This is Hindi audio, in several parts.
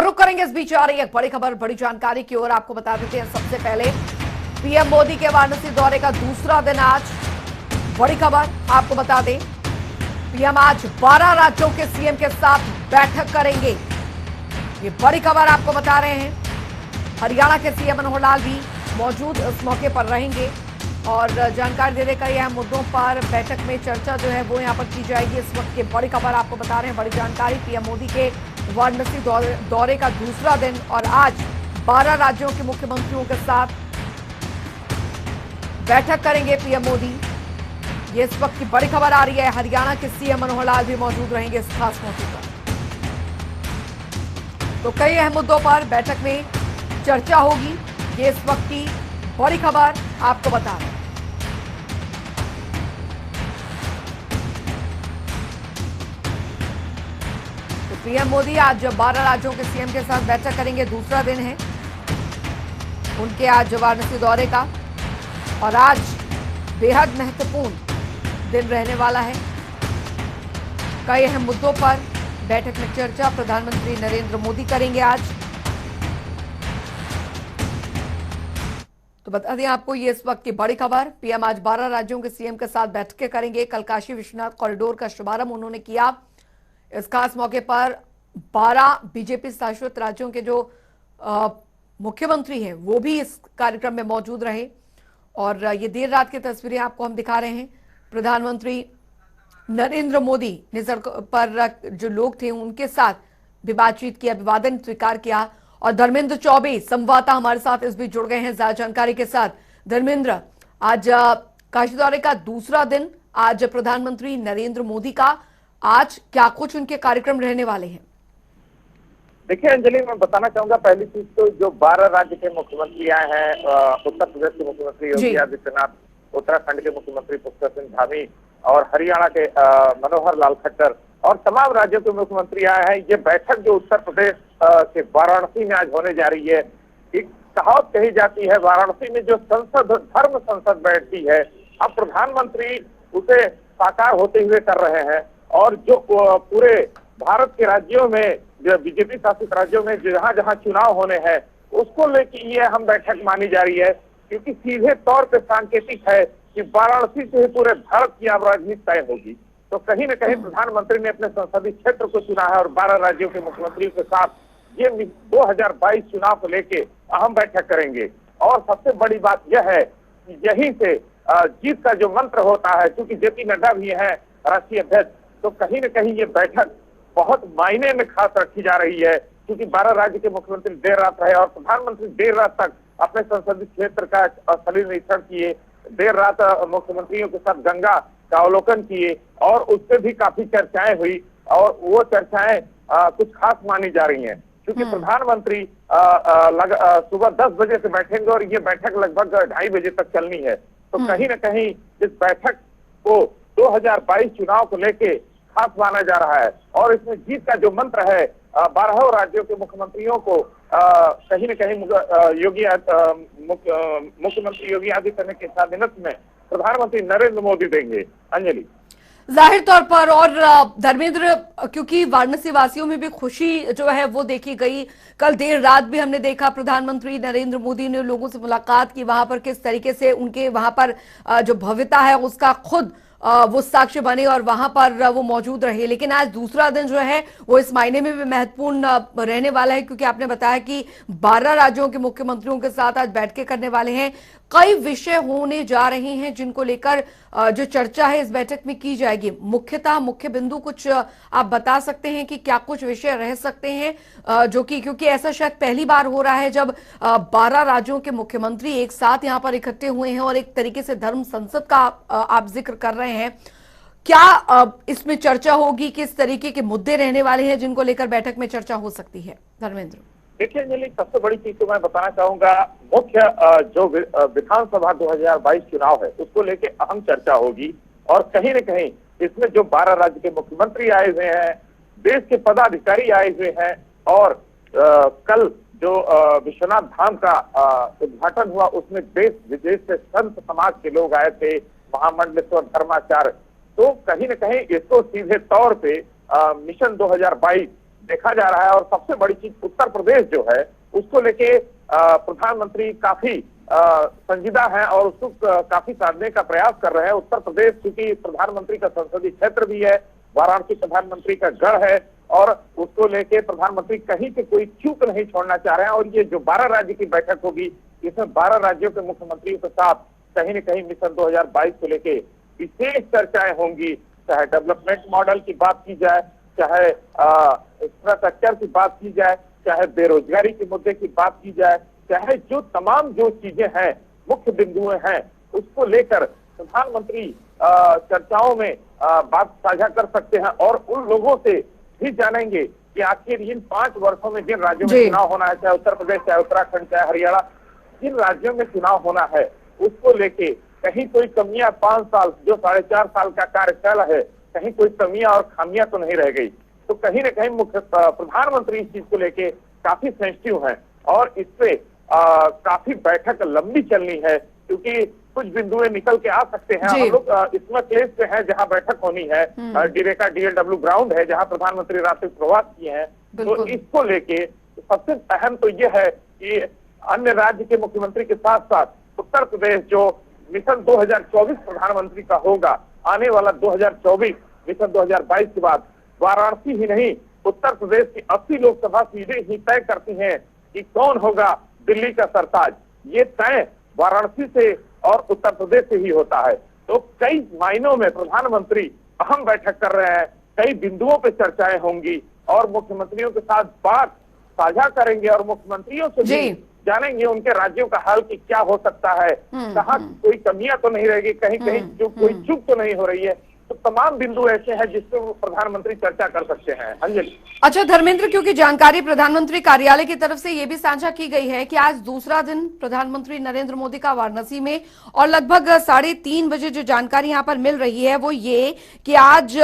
रुख करेंगे इस बीच आ रही है बड़ी खबर, बड़ी जानकारी की ओर आपको बता देते हैं। सबसे पहले पीएम मोदी के वाराणसी दौरे का दूसरा दिन आज। बड़ी खबर आपको बता दें, पीएम आज 12 राज्यों के सीएम के साथ बैठक करेंगे। ये बड़ी खबर आपको बता रहे हैं। हरियाणा के सीएम मनोहर लाल भी मौजूद इस मौके पर रहेंगे और जानकारी देने का यह मुद्दों पर बैठक में चर्चा जो है वो यहां पर की जाएगी। इस वक्त की बड़ी खबर आपको बता रहे हैं, बड़ी जानकारी। पीएम मोदी के वाराणसी दौरे का दूसरा दिन और आज 12 राज्यों के मुख्यमंत्रियों के साथ बैठक करेंगे पीएम मोदी। ये इस वक्त की बड़ी खबर आ रही है। हरियाणा के सीएम मनोहर लाल भी मौजूद रहेंगे इस खास मौके पर। तो कई अहम मुद्दों पर बैठक में चर्चा होगी। ये इस वक्त की बड़ी खबर आपको बता रहे हैं। तो पीएम मोदी आज 12 राज्यों के सीएम के साथ बैठक करेंगे। दूसरा दिन है उनके आज वाराणसी दौरे का और आज बेहद महत्वपूर्ण दिन रहने वाला है। कई अहम मुद्दों पर बैठक में चर्चा प्रधानमंत्री नरेंद्र मोदी करेंगे आज। तो बता दें आपको, ये इस वक्त की बड़ी खबर। पीएम आज 12 राज्यों के सीएम के साथ बैठकें करेंगे। कल काशी विश्वनाथ कॉरिडोर का शुभारंभ उन्होंने किया। इस खास मौके पर 12 बीजेपी शासित राज्यों के जो मुख्यमंत्री हैं वो भी इस कार्यक्रम में मौजूद रहे और ये देर रात की तस्वीरें आपको हम दिखा रहे हैं। प्रधानमंत्री नरेंद्र मोदी ने सड़क पर जो लोग थे उनके साथ भी बातचीत की, अभिवादन स्वीकार किया। और धर्मेंद्र चौबे संवाददाता हमारे साथ इस बीच जुड़ गए हैं ज्यादा जानकारी के साथ। धर्मेंद्र, आज काशी दौरे का दूसरा दिन, आज प्रधानमंत्री नरेंद्र मोदी का आज क्या कुछ उनके कार्यक्रम रहने वाले हैं? देखिए अंजलि, मैं बताना चाहूंगा पहली चीज तो जो 12 राज्य के मुख्यमंत्री आए हैं, उत्तर प्रदेश के मुख्यमंत्री योगी आदित्यनाथ, उत्तराखंड के मुख्यमंत्री पुष्कर सिंह धामी और हरियाणा के मनोहर लाल खट्टर और तमाम राज्यों के मुख्यमंत्री आए हैं। ये बैठक जो उत्तर प्रदेश के वाराणसी में आज होने जा रही है, एक कहावत कही जाती है, वाराणसी में जो संसद धर्म संसद बैठती है, अब प्रधानमंत्री उसे साकार होते हुए कर रहे हैं। और जो पूरे भारत के राज्यों में, जो बीजेपी शासित राज्यों में जहां जहां चुनाव होने हैं, उसको लेकर ये अहम बैठक मानी जा रही है, क्योंकि सीधे तौर पे सांकेतिक है कि वाराणसी से ही पूरे भारत की अब राजनीति तय होगी। तो कहीं न कहीं प्रधानमंत्री ने अपने संसदीय क्षेत्र को चुना है और 12 राज्यों के मुख्यमंत्रियों के साथ ये 2022 चुनाव को लेके अहम बैठक करेंगे। और सबसे बड़ी बात यह है कि यहीं से जीत का जो मंत्र होता है, क्योंकि जेपी नड्डा भी है राष्ट्रीय अध्यक्ष, तो कहीं न कहीं ये बैठक बहुत मायने में खास रखी जा रही है, क्योंकि 12 राज्य के मुख्यमंत्री देर रात रहे और प्रधानमंत्री देर रात तक अपने संसदीय क्षेत्र का स्थलीय निरीक्षण किए, देर रात मुख्यमंत्रियों के साथ गंगा का अवलोकन किए और उससे भी काफी चर्चाएं हुई और वो चर्चाएं कुछ खास मानी जा रही हैं, क्योंकि प्रधानमंत्री सुबह 10 बजे से बैठेंगे और ये बैठक लगभग 2:30 बजे तक चलनी है। तो कहीं न कहीं इस बैठक को 2022 चुनाव को लेके खास माना जा रहा है और इसमें जीत का जो मंत्र है, 12 राज्यों के मुख्यमंत्रियों को कहीं न कहीं मुख्यमंत्री योगी आदित्यनाथ के सानिध्य में प्रधानमंत्री नरेंद्र मोदी देंगे। अंजलि, जाहिर तौर पर। और धर्मेंद्र, क्योंकि वाराणसी वासियों में भी खुशी जो है वो देखी गई। कल देर रात भी हमने देखा प्रधानमंत्री नरेंद्र मोदी ने लोगों से मुलाकात की, वहां पर किस तरीके से उनके वहां पर जो भव्यता है उसका खुद वो साक्ष्य बने और वहां पर वो मौजूद रहे। लेकिन आज दूसरा दिन जो है वो इस मायने में भी महत्वपूर्ण रहने वाला है, क्योंकि आपने बताया कि 12 राज्यों के मुख्यमंत्रियों के साथ आज बैठकें करने वाले हैं। कई विषय होने जा रहे हैं जिनको लेकर जो चर्चा है इस बैठक में की जाएगी। मुख्यतः मुख्य बिंदु कुछ आप बता सकते हैं कि क्या कुछ विषय रह सकते हैं, जो कि क्योंकि ऐसा शायद पहली बार हो रहा है जब 12 राज्यों के मुख्यमंत्री एक साथ यहाँ पर इकट्ठे हुए हैं और एक तरीके से धर्म संसद का आप जिक्र कर रहे हैं। क्या इसमें चर्चा होगी, किस तरीके के मुद्दे रहने वाले हैं जिनको लेकर बैठक में चर्चा हो सकती है? धर्मेंद्र, देखिए अंजलि, सबसे बड़ी चीज तो मैं बताना चाहूंगा, मुख्य जो विधानसभा 2022 चुनाव है उसको लेके अहम चर्चा होगी। और कहीं न कहीं इसमें जो 12 राज्य के मुख्यमंत्री आए हुए हैं, देश के पदाधिकारी आए हुए हैं और कल जो विश्वनाथ धाम का उद्घाटन हुआ उसमें देश विदेश से संत समाज के लोग आए थे, महामंडलेश्वर धर्माचार्य। तो कहीं न कहीं इसको सीधे तौर पे मिशन 2022 देखा जा रहा है। और सबसे बड़ी चीज उत्तर प्रदेश जो है उसको लेके प्रधानमंत्री काफी संजीदा है और उसको काफी साधने का प्रयास कर रहे हैं। उत्तर प्रदेश क्योंकि प्रधानमंत्री का संसदीय क्षेत्र भी है, वाराणसी प्रधानमंत्री का गढ़ है और उसको लेके प्रधानमंत्री कहीं से कोई चूक नहीं छोड़ना चाह रहे हैं। और ये जो 12 राज्य की बैठक होगी, इसमें 12 राज्यों के मुख्यमंत्रियों के साथ कहीं न कहीं मिशन 2022 को लेके विशेष चर्चाएं होंगी। चाहे डेवलपमेंट मॉडल की बात की जाए, चाहे इंफ्रास्ट्रक्चर की बात की जाए, चाहे बेरोजगारी के मुद्दे की बात की जाए, चाहे जो तमाम जो चीजें हैं, मुख्य बिंदुएं हैं, उसको लेकर प्रधानमंत्री चर्चाओं में बात साझा कर सकते हैं। और उन लोगों से भी जानेंगे कि आखिर इन 5 वर्षों में जिन राज्यों में चुनाव होना है, चाहे उत्तर प्रदेश, चाहे उत्तराखंड, चाहे हरियाणा, जिन राज्यों में चुनाव होना है उसको लेके कहीं कोई कमियां 5 साल जो 4.5 साल का कार्यकाल है, कहीं कोई कमियां और खामियां तो नहीं रह गई। तो कहीं न कहीं मुख्य प्रधानमंत्री इस चीज को लेके काफी सेंसिटिव हैं और इससे काफी बैठक लंबी चलनी है, क्योंकि कुछ बिंदुएं निकल के आ सकते हैं। हम लोग इसमें प्लेस पे हैं जहां बैठक होनी है, डीरेका DLW ग्राउंड है जहां प्रधानमंत्री रात्रि प्रवास किए हैं। तो इसको लेके सबसे अहम तो यह है कि अन्य राज्य के मुख्यमंत्री के साथ साथ उत्तर प्रदेश जो मिशन 2024 प्रधानमंत्री का होगा, आने वाला 2024 मिशन 2022 के बाद वाराणसी ही नहीं, उत्तर प्रदेश की 80 लोकसभा सीटें ही तय करती हैं कि कौन होगा दिल्ली का सरताज। ये तय वाराणसी से और उत्तर प्रदेश से ही होता है। तो कई मायनों में प्रधानमंत्री अहम बैठक कर रहे हैं, कई बिंदुओं पे चर्चाएं होंगी और मुख्यमंत्रियों के साथ बात साझा करेंगे और मुख्यमंत्रियों से भी जानेंगे उनके राज्यों का हाल कि क्या हो सकता है, कहाँ कोई कमियां तो नहीं रहेगी, कहीं कहीं जो कोई चूक तो नहीं हो रही है। तो तमाम बिंदु ऐसे हैं जिससे वो प्रधानमंत्री चर्चा कर सकते हैं। अंजलि। अच्छा धर्मेंद्र, क्योंकि जानकारी प्रधानमंत्री कार्यालय की तरफ से ये भी साझा की गई है कि आज दूसरा दिन प्रधानमंत्री नरेंद्र मोदी का वाराणसी में, और लगभग 3:30 बजे जो जानकारी यहां पर मिल रही है वो ये कि आज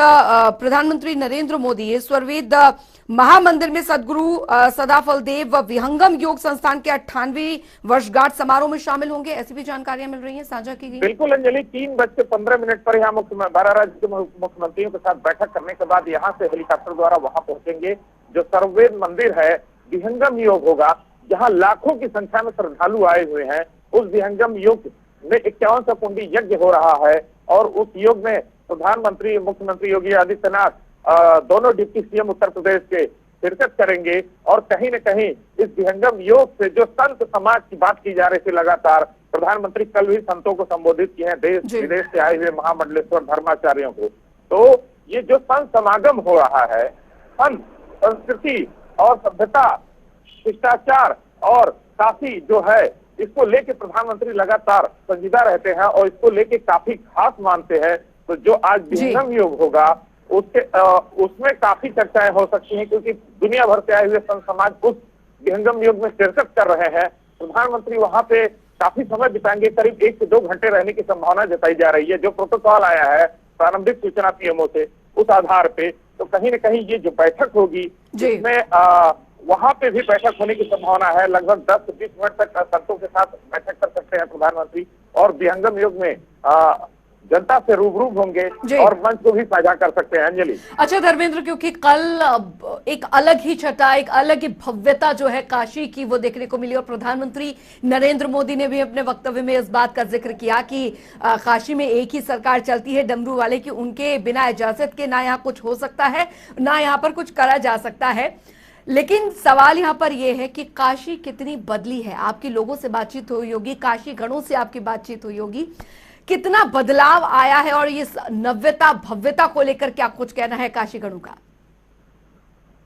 प्रधानमंत्री नरेंद्र मोदी स्वर्वेद महामंदिर में सदगुरु सदाफलदेव विहंगम योग संस्थान के 98वीं वर्षगांठ समारोह में शामिल होंगे। ऐसी भी जानकारियां मिल रही हैं, साझा की गई। बिल्कुल अंजलि, 3:15 पर यहाँ 12 राज्य के मुख्यमंत्रियों के साथ बैठक करने के बाद यहाँ से हेलीकॉप्टर द्वारा वहां पहुंचेंगे। जो सर्ववेद मंदिर है, विहंगम योग होगा, जहाँ लाखों की संख्या में श्रद्धालु आए हुए हैं। उस विहंगम योग में 51 कुंडी यज्ञ हो रहा है और उस योग में प्रधानमंत्री मुख्यमंत्री योगी आदित्यनाथ दोनों डिप्टी CM उत्तर प्रदेश के शिरकत करेंगे। और कहीं न कहीं इस विहंगम योग से जो संत समाज की बात की जा रही थी लगातार, प्रधानमंत्री कल भी संतों को संबोधित किए हैं, देश विदेश से आए हुए महामंडलेश्वर धर्माचार्यों को। तो ये जो संत समागम हो रहा है, संत संस्कृति और सभ्यता, शिष्टाचार और काफी जो है, इसको लेके प्रधानमंत्री लगातार संजीदा रहते हैं और इसको लेके काफी खास मानते हैं। तो जो आज विहंगम योग होगा उसमें काफी चर्चाएं हो सकती हैं, क्योंकि दुनिया भर से आए हुए संत समाज उस विहंगम योग में शिरकत कर रहे हैं। प्रधानमंत्री वहां पे काफी समय बिताएंगे, करीब 1 से 2 घंटे रहने की संभावना जताई जा रही है। जो प्रोटोकॉल आया है प्रारंभिक सूचना PMO से, उस आधार पे तो कहीं न कहीं ये जो बैठक होगी जिसमें वहां पे भी बैठक होने की संभावना है। लगभग 10 से 20 मिनट तक संतों के साथ बैठक कर सकते हैं प्रधानमंत्री और विहंगम योग में जनता से रूबरू होंगे और मंच को भी साझा कर सकते हैं। अंजलि। अच्छा धर्मेंद्र, क्योंकि कल एक अलग ही छटा, एक अलग ही भव्यता जो है काशी की वो देखने को मिली और प्रधानमंत्री नरेंद्र मोदी ने भी अपने वक्तव्य में इस बात का जिक्र किया कि काशी में एक ही सरकार चलती है डमरू वाले की, उनके बिना इजाजत के ना यहाँ कुछ हो सकता है, ना यहाँ पर कुछ करा जा सकता है। लेकिन सवाल यहाँ पर यह है कि काशी कितनी बदली है। आपकी लोगों से बातचीत हुई होगी, काशी गणों से आपकी बातचीत हुई होगी, कितना बदलाव आया है और ये नव्यता भव्यता को लेकर क्या कुछ कहना है काशी गणों का?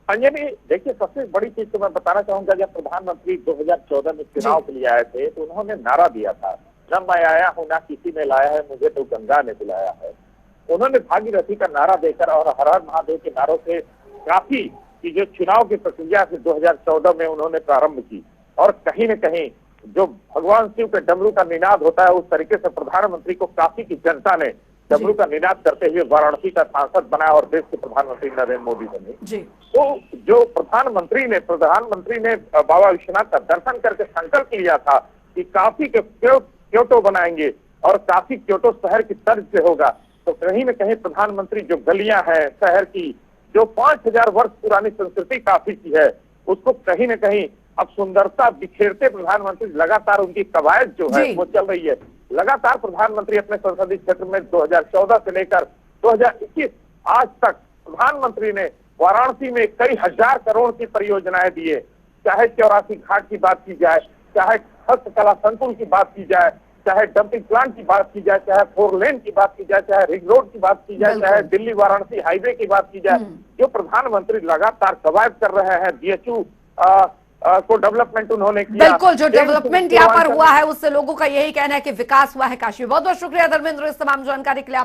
अंजलि देखिए, सबसे बड़ी चीज तो मैं बताना चाहूंगा, जब प्रधानमंत्री 2014 में चुनाव के लिए आए थे तो उन्होंने नारा दिया था, न मैं आया हूं ना किसी ने लाया है, मुझे तो गंगा ने बुलाया है। उन्होंने भागीरथी का नारा देकर और हर हर महादेव के नारों से काफी की जो चुनाव की प्रक्रिया से 2014 में उन्होंने प्रारंभ की और कहीं न कहीं जो भगवान शिव के डमरू का निनाद होता है उस तरीके से प्रधानमंत्री को काफी की जनता ने डमरू का निनाद करते हुए वाराणसी का सांसद बनाया और देश के प्रधानमंत्री नरेंद्र मोदी बने। तो जो प्रधानमंत्री ने बाबा विश्वनाथ का दर्शन करके संकल्प लिया था कि काशी के क्योटो बनाएंगे और काशी क्योटो शहर की तर्ज से होगा। तो कहीं न कहीं प्रधानमंत्री जो गलियां हैं शहर की, जो 5000 वर्ष पुरानी संस्कृति काफी की है, उसको कहीं न कहीं अब सुंदरता बिखेरते प्रधानमंत्री लगातार उनकी कवायद जो है वो चल रही है। लगातार प्रधानमंत्री अपने संसदीय क्षेत्र में 2014 से लेकर 2021 आज तक प्रधानमंत्री ने वाराणसी में कई हजार करोड़ की परियोजनाएं दी है। चाहे 84 घाट की बात की जाए, चाहे हस्तकला संकुल की बात की जाए, चाहे डंपिंग प्लांट की बात की जाए, चाहे 4 लेन की बात की जाए, चाहे रिंग रोड की बात की जाए, चाहे दिल्ली वाराणसी हाईवे की बात की जाए, जो प्रधानमंत्री लगातार कवायद कर रहे हैं। बीएचयू को डेवलपमेंट उन्होंने किया। बिल्कुल, जो डेवलपमेंट यहाँ पर हुआ है उससे लोगों का यही कहना है कि विकास हुआ है। काशी, बहुत बहुत शुक्रिया धर्मेंद्र इस तमाम जानकारी के लिए।